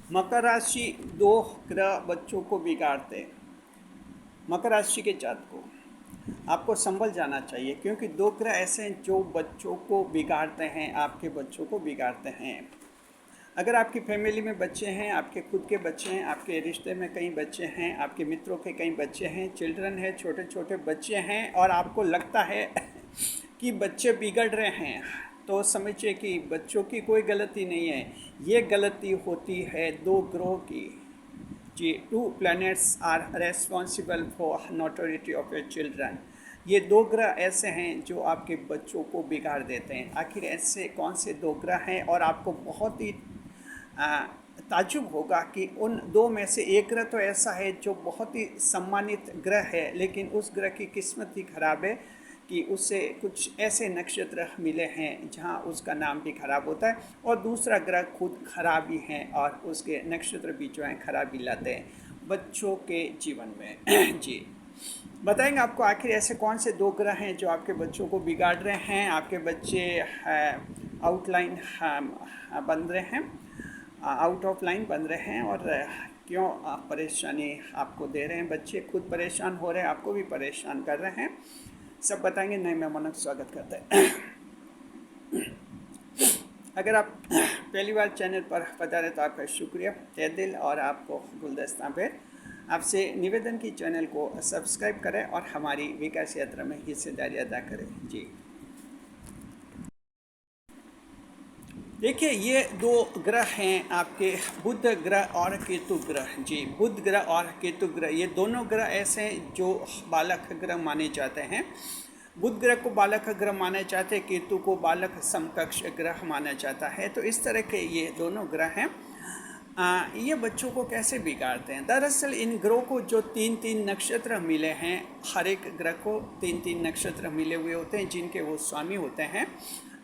मकर राशि दो ग्रह बच्चों को बिगाड़ते हैं। मकर राशि के जातकों आपको संभल जाना चाहिए, क्योंकि दो ग्रह ऐसे हैं जो बच्चों को बिगाड़ते हैं, आपके बच्चों को बिगाड़ते हैं। अगर आपकी फैमिली में बच्चे हैं, आपके खुद के बच्चे हैं, आपके रिश्ते में कई बच्चे हैं, आपके मित्रों के कई बच्चे हैं, चिल्ड्रन है, छोटे छोटे बच्चे हैं, और आपको लगता है कि बच्चे बिगड़ रहे हैं, तो समझिए कि बच्चों की कोई गलती नहीं है। ये गलती होती है दो ग्रहों की। जी, two planets are responsible for notoriety of your children. ये दो ग्रह ऐसे हैं जो आपके बच्चों को बिगाड़ देते हैं। आखिर ऐसे कौन से दो ग्रह हैं? और आपको बहुत ही ताज्जुब होगा कि उन दो में से एक ग्रह तो ऐसा है जो बहुत ही सम्मानित ग्रह है, लेकिन उस ग्रह की किस्मत ही खराब है कि उससे कुछ ऐसे नक्षत्र मिले हैं जहां उसका नाम भी खराब होता है, और दूसरा ग्रह खुद खराब ही है और उसके नक्षत्र भी जो हैं खराबी लाते हैं बच्चों के जीवन में। जी, बताएंगे आपको आखिर ऐसे कौन से दो ग्रह हैं जो आपके बच्चों को बिगाड़ रहे हैं। आपके बच्चे आउटलाइन बन रहे हैं, आउट ऑफ लाइन बन रहे हैं, और क्यों परेशानी आपको दे रहे हैं। बच्चे खुद परेशान हो रहे हैं, आपको भी परेशान कर रहे हैं, सब बताएंगे। नए मेहमानों का स्वागत करते हैं। अगर आप पहली बार चैनल पर पधारे तो आपका शुक्रिया तहे दिल, और आपको गुलदस्ता भेंट। आपसे निवेदन की चैनल को सब्सक्राइब करें और हमारी विकास यात्रा में हिस्सेदारी अदा करें। जी, देखिए, ये दो ग्रह हैं आपके, बुध ग्रह और केतु ग्रह। जी, बुध ग्रह और केतु ग्रह, ये दोनों ग्रह ऐसे हैं जो बालक ग्रह माने जाते हैं। बुध ग्रह को बालक ग्रह माना जाते हैं, केतु को बालक समकक्ष ग्रह माना जाता है। तो इस तरह के ये दोनों ग्रह हैं। ये बच्चों को कैसे बिगाड़ते हैं? दरअसल इन ग्रहों को जो तीन तीन नक्षत्र मिले हैं, हर एक ग्रह को तीन तीन नक्षत्र मिले हुए होते हैं जिनके वो स्वामी होते हैं।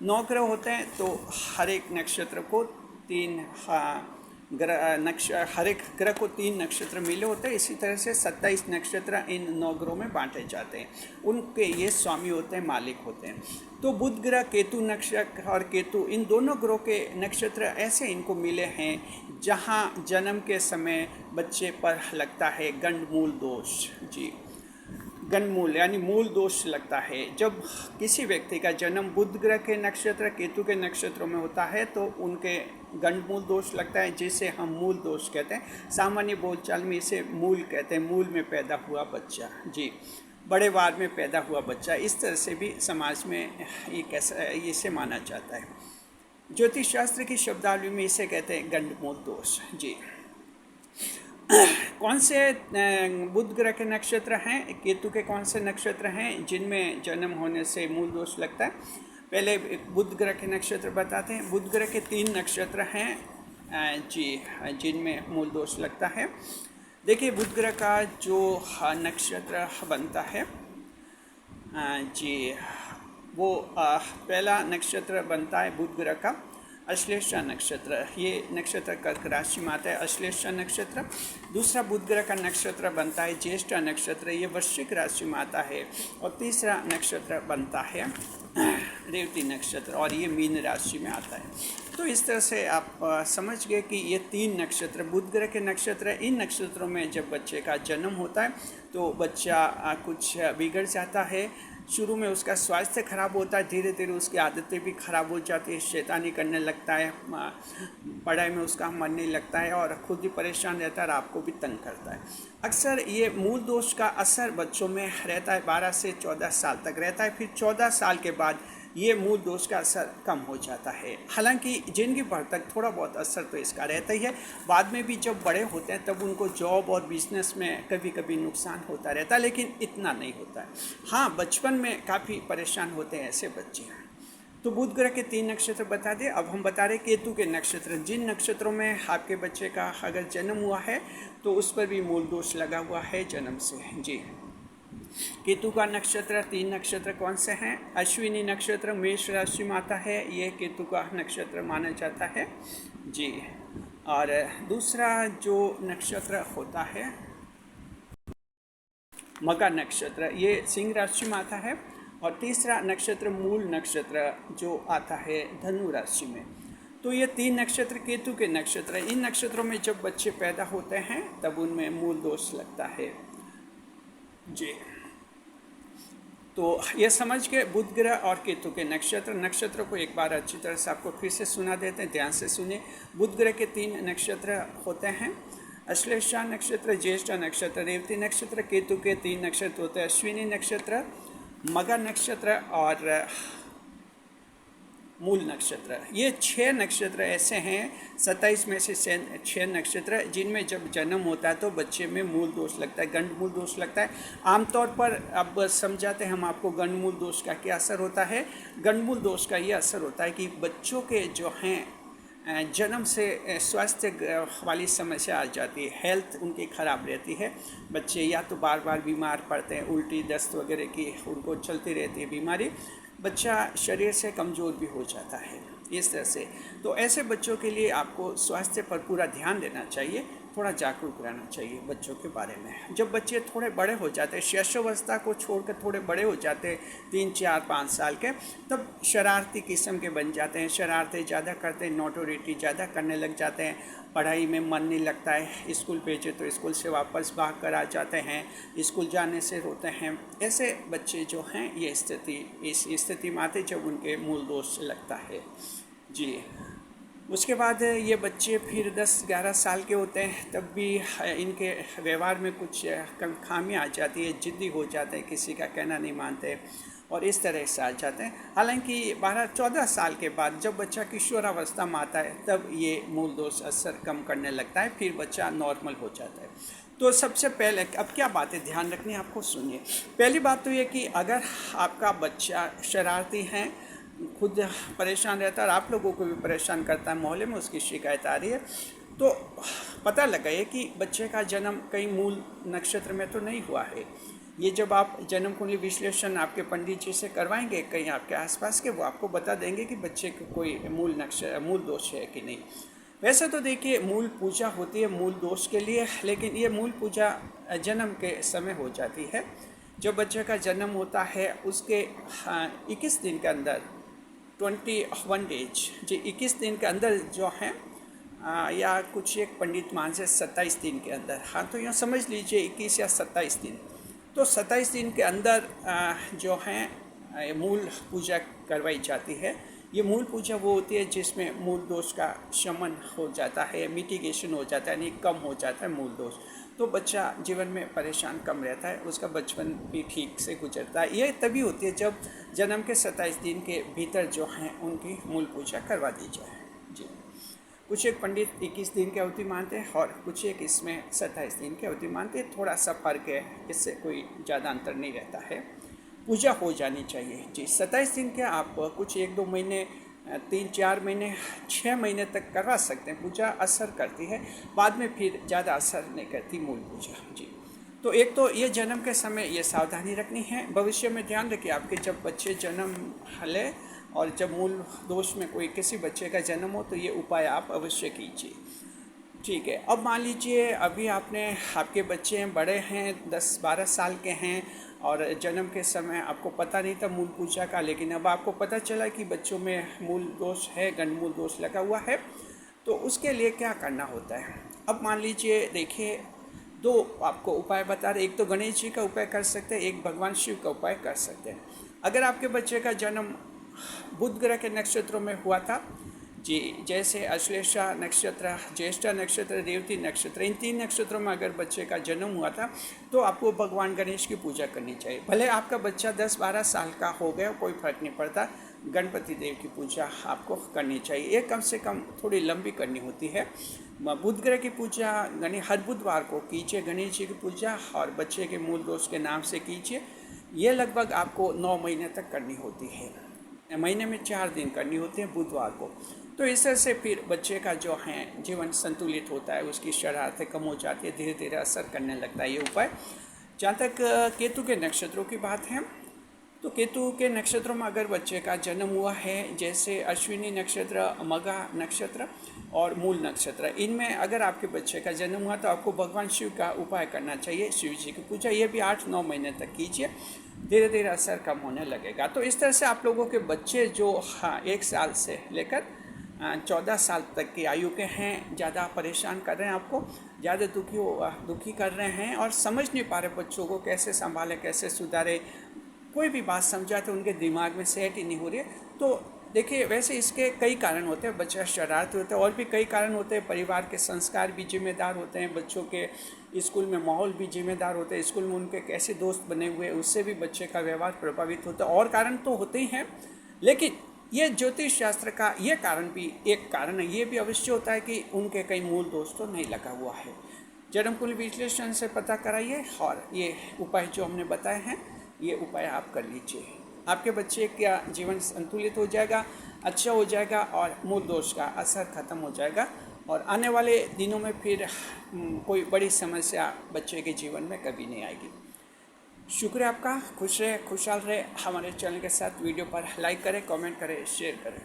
9 ग्रह होते हैं, तो हर एक नक्षत्र को तीन हर एक ग्रह को 3 नक्षत्र मिले होते हैं। इसी तरह से 27 नक्षत्र इन 9 ग्रहों में बांटे जाते हैं। उनके ये स्वामी होते हैं, मालिक होते हैं। तो बुध ग्रह, केतु नक्षत्र और केतु, इन दोनों ग्रहों के नक्षत्र ऐसे इनको मिले हैं जहाँ जन्म के समय बच्चे पर लगता है गंडमूल दोष। जी, गंडमूल यानी मूल दोष लगता है। जब किसी व्यक्ति का जन्म बुध ग्रह के नक्षत्र, केतु के नक्षत्रों में होता है तो उनके गंडमूल दोष लगता है, जिसे हम मूल दोष कहते हैं। सामान्य बोलचाल में इसे मूल कहते हैं, मूल में पैदा हुआ बच्चा। जी, बड़े वार में पैदा हुआ बच्चा, इस तरह से भी समाज में ये कैसा इसे माना जाता है। ज्योतिष शास्त्र की शब्दावली में इसे कहते हैं गंडमूल दोष। जी, कौन से बुध ग्रह के नक्षत्र हैं, केतु के कौन से नक्षत्र हैं जिनमें जन्म होने से मूल दोष लगता है? पहले बुध ग्रह के नक्षत्र बताते हैं। बुध ग्रह के 3 नक्षत्र हैं जी, जिनमें मूल दोष लगता है। देखिए, बुध ग्रह का जो नक्षत्र बनता है जी, वो पहला नक्षत्र बनता है बुध ग्रह का अश्लेषा नक्षत्र। ये नक्षत्र कर्क राशि में आता है, अश्लेषा नक्षत्र। दूसरा बुध ग्रह का नक्षत्र बनता है ज्येष्ठा नक्षत्र, ये वृश्चिक राशि में आता है। और तीसरा नक्षत्र बनता है रेवती नक्षत्र, और ये मीन राशि में आता है। तो इस तरह से आप समझ गए कि ये 3 नक्षत्र बुध ग्रह के नक्षत्र। इन नक्षत्रों में जब बच्चे का जन्म होता है तो बच्चा कुछ बिगड़ जाता है। शुरू में उसका स्वास्थ्य खराब होता है, धीरे धीरे उसकी आदतें भी खराब हो जाती है, शैतानी करने लगता है, पढ़ाई में उसका मन नहीं लगता है, और खुद भी परेशान रहता है और आपको भी तंग करता है। अक्सर ये मूल दोष का असर बच्चों में रहता है, 12 से 14 साल तक रहता है। फिर 14 साल के बाद ये मूल दोष का असर कम हो जाता है। हालांकि जिंदगी भर तक थोड़ा बहुत असर तो इसका रहता ही है। बाद में भी जब बड़े होते हैं तब उनको जॉब और बिजनेस में कभी कभी नुकसान होता रहता है, लेकिन इतना नहीं होता है। हाँ, बचपन में काफ़ी परेशान होते हैं ऐसे बच्चे। तो बुध ग्रह के 3 नक्षत्र बता दें। अब हम बता रहे केतु के नक्षत्र। जिन नक्षत्रों में आपके बच्चे का अगर जन्म हुआ है तो उस पर भी मूल दोष लगा हुआ है जन्म से। जी, केतु का नक्षत्र 3 नक्षत्र कौन से हैं? अश्विनी नक्षत्र मेष राशि में आता है, ये केतु का नक्षत्र माना जाता है। जी, और दूसरा जो नक्षत्र होता है मकर नक्षत्र, ये सिंह राशि में आता है। और तीसरा नक्षत्र मूल नक्षत्र जो आता है धनु राशि में। तो ये 3 नक्षत्र केतु के नक्षत्र हैं। इन नक्षत्रों में जब बच्चे पैदा होते हैं तब उनमें मूल दोष लगता है जी। तो ये समझ के बुध ग्रह और केतु के नक्षत्रों को एक बार अच्छी तरह से आपको फिर से सुना देते हैं, ध्यान से सुनिए। बुध ग्रह के 3 नक्षत्र होते हैं, अश्लेषा नक्षत्र, ज्येष्ठा नक्षत्र, रेवती नक्षत्र। केतु के 3 नक्षत्र होते हैं, अश्विनी नक्षत्र, मघा नक्षत्र और मूल नक्षत्र। ये 6 नक्षत्र ऐसे हैं, 27 में से 6 नक्षत्र जिनमें जब जन्म होता है तो बच्चे में मूल दोष लगता है, गंड मूल दोष लगता है। आमतौर पर अब समझाते हैं हम आपको गंड मूल दोष का क्या असर होता है। गंड मूल दोष का ये असर होता है कि बच्चों के जो हैं जन्म से स्वास्थ्य वाली समस्या आ जाती है, हेल्थ उनकी ख़राब रहती है। बच्चे या तो बार बार बीमार पड़ते हैं, उल्टी दस्त वगैरह की उनको चलती रहती है बीमारी, बच्चा शरीर से कमज़ोर भी हो जाता है इस तरह से। तो ऐसे बच्चों के लिए आपको स्वास्थ्य पर पूरा ध्यान देना चाहिए, थोड़ा जागरूक रहना चाहिए बच्चों के बारे में। जब बच्चे थोड़े बड़े हो जाते हैं, शैशवावस्था को छोड़कर थोड़े बड़े हो जाते हैं 3, 4, 5 साल के, तब शरारती किस्म के बन जाते हैं, शरारतें ज़्यादा करते हैं, नोटोरिटी ज़्यादा करने लग जाते हैं, पढ़ाई में मन नहीं लगता है, स्कूल भेजे तो स्कूल से वापस भाग कर आ जाते हैं, स्कूल जाने से रोते हैं। ऐसे बच्चे जो हैं ये इस स्थिति में आते जब उनके मूल दोष लगता है जी। उसके बाद ये बच्चे फिर 10-11 साल के होते हैं, तब भी इनके व्यवहार में कुछ खामी आ जाती है, जिद्दी हो जाते हैं, किसी का कहना नहीं मानते और इस तरह से आ जाते हैं। हालांकि 12-14 साल के बाद जब बच्चा किशोरावस्था में आता है तब ये मूल दोष असर कम करने लगता है, फिर बच्चा नॉर्मल हो जाता है। तो सबसे पहले अब क्या बातें ध्यान रखनी है आपको, सुनिए। पहली बात तो ये कि अगर आपका बच्चा शरारती है, खुद परेशान रहता है और आप लोगों को भी परेशान करता है, मोहल्ले में उसकी शिकायत आ रही है, तो पता लगाइए कि बच्चे का जन्म कहीं मूल नक्षत्र में तो नहीं हुआ है। ये जब आप जन्म कुंडली विश्लेषण आपके पंडित जी से करवाएंगे कहीं आपके आसपास के, वो आपको बता देंगे कि बच्चे को कोई मूल दोष है कि नहीं। वैसे तो देखिए मूल पूजा होती है मूल दोष के लिए, लेकिन ये मूल पूजा जन्म के समय हो जाती है। जब बच्चे का जन्म होता है उसके 21 दिन के अंदर, 21 डेज जी, 21 दिन के अंदर जो है या कुछ एक पंडित मान से 27 दिन के अंदर, हाँ तो यूँ समझ लीजिए 21 या 27 दिन। तो 27 दिन के अंदर जो है मूल पूजा करवाई जाती है। ये मूल पूजा वो होती है जिसमें मूल दोष का शमन हो जाता है, मिटिगेशन हो जाता है, यानी कम हो जाता है मूल दोष। तो बच्चा जीवन में परेशान कम रहता है, उसका बचपन भी ठीक से गुजरता है। ये तभी होती है जब जन्म के 27 दिन के भीतर जो हैं उनकी मूल पूजा करवा दी जाए जी। कुछ एक पंडित 21 दिन की अवधि मानते हैं और कुछ एक इसमें 27 दिन की अवधि मानते हैं, थोड़ा सा फर्क है, इससे कोई ज़्यादा अंतर नहीं रहता है। पूजा हो जानी चाहिए जी। 27 दिन के आप कुछ 1-2 महीने, 3-4 महीने, 6 महीने तक करवा सकते हैं, पूजा असर करती है, बाद में फिर ज़्यादा असर नहीं करती मूल पूजा जी। तो एक तो ये जन्म के समय ये सावधानी रखनी है। भविष्य में ध्यान रखिए आपके जब बच्चे जन्म ले और जब मूल दोष में कोई किसी बच्चे का जन्म हो तो ये उपाय आप अवश्य कीजिए, ठीक है। अब मान लीजिए अभी आपके बच्चे बड़े हैं, 10-12 साल के हैं और जन्म के समय आपको पता नहीं था मूल पूजा का, लेकिन अब आपको पता चला कि बच्चों में मूल दोष है, गंड मूल दोष लगा हुआ है, तो उसके लिए क्या करना होता है। अब मान लीजिए देखिए 2 आपको उपाय बता रहे, एक तो गणेश जी का उपाय कर सकते हैं, एक भगवान शिव का उपाय कर सकते हैं। अगर आपके बच्चे का जन्म बुध ग्रह के नक्षत्रों में हुआ था जी, जैसे अश्लेषा नक्षत्र, ज्येष्ठा नक्षत्र, रेवती नक्षत्र, इन 3 नक्षत्रों में अगर बच्चे का जन्म हुआ था तो आपको भगवान गणेश की पूजा करनी चाहिए। भले आपका बच्चा 10-12 साल का हो गया, कोई फर्क नहीं पड़ता, गणपति देव की पूजा आपको करनी चाहिए। ये कम से कम थोड़ी लंबी करनी होती है। बुध ग्रह की पूजा हर बुधवार को कीजिए, गणेश जी की पूजा, और बच्चे के मूल दोष के नाम से कीजिए। ये लगभग आपको 9 महीने तक करनी होती है, महीने में 4 दिन करनी होती है बुधवार को। तो इस तरह से फिर बच्चे का जो है जीवन संतुलित होता है, उसकी शरारतें कम हो जाती है, धीरे धीरे असर करने लगता है ये उपाय। जहाँ तक केतु के नक्षत्रों की बात है, तो केतु के नक्षत्रों में अगर बच्चे का जन्म हुआ है, जैसे अश्विनी नक्षत्र, मघा नक्षत्र और मूल नक्षत्र, इनमें अगर आपके बच्चे का जन्म हुआ तो आपको भगवान शिव का उपाय करना चाहिए, शिव जी की पूजा। ये भी 8-9 महीने तक कीजिए, धीरे धीरे असर कम होने लगेगा। तो इस तरह से आप लोगों के बच्चे जो 1 साल से लेकर 14 साल तक की आयु के हैं ज़्यादा परेशान कर रहे हैं आपको, ज़्यादा दुखी कर रहे हैं और समझ नहीं पा रहे बच्चों को कैसे संभालें, कैसे सुधारें, कोई भी बात समझाते उनके दिमाग में सेट ही नहीं हो रही है। तो देखिए, वैसे इसके कई कारण होते हैं, बच्चा शरारती होता है और भी कई कारण होते हैं, परिवार के संस्कार भी जिम्मेदार होते हैं, बच्चों के स्कूल में माहौल भी जिम्मेदार होते हैं, स्कूल में उनके कैसे दोस्त बने हुए उससे भी बच्चे का व्यवहार प्रभावित होता है, और कारण तो होते ही हैं। लेकिन ये ज्योतिष शास्त्र का ये कारण भी एक कारण है, ये भी अवश्य होता है कि उनके कई मूल दोष तो नहीं लगा हुआ है। जन्म कुल विश्लेषण से पता कराइए और ये उपाय जो हमने बताए हैं ये उपाय आप कर लीजिए। आपके बच्चे का जीवन संतुलित हो जाएगा, अच्छा हो जाएगा और मूल दोष का असर खत्म हो जाएगा और आने वाले दिनों में फिर कोई बड़ी समस्या बच्चे के जीवन में कभी नहीं आएगी। शुक्रिया आपका, खुश रहे, खुशहाल रहे। हमारे चैनल के साथ वीडियो पर लाइक करें, कमेंट करें, शेयर करें।